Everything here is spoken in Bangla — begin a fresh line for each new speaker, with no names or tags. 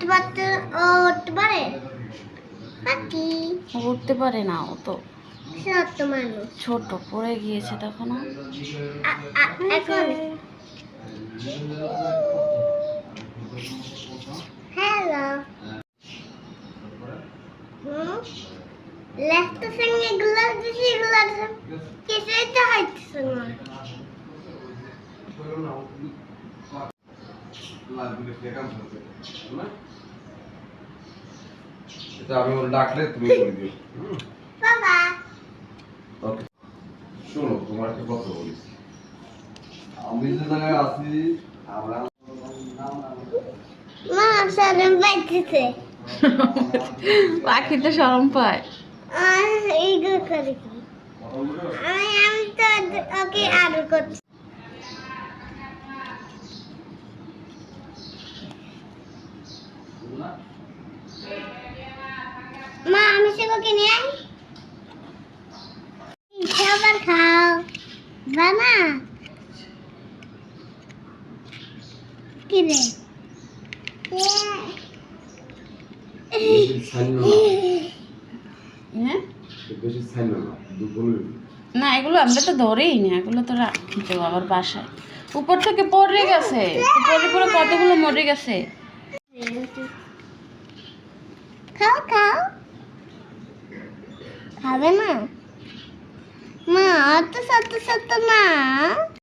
উঠতে পারতে উঠতে পারে পাখি
উঠতে পারে না, ও তো
ছোট মানুষ
ছোট, পড়ে গিয়েছে তখনও।
এখন হ্যালো লেফট সঙ্গে এগুলো দিছি এগুলো কিছুই তো হইতেছে না
এটা আমি ওর ডাকলে তুমি করে দিও।
বাবা
ওকে, শোনো তোমার একটা কথা বলি। আমি যে জায়গায় আছি আমরা
মা সালাম পাইতেছে
পাখি তো শরম পায়।
এইগুলো করে কি আমি তো ওকে আদর করছি মা আমি সেগুলোকে নিয়ে আই খাবার খাও বাবা কি রে
বেশি ছাইনো না,
হ্যাঁ,
বেশি ছাইনো না, দুপুরে
না এগুলো আমরা তো ধরেই না, এগুলো তো রাখি তো আবার বাসায়। উপর থেকে পড়ে গেছে, উপরে পুরো কতগুলো মরে গেছে।
খাও খাও খাবে না মা অত সত্য সত্য না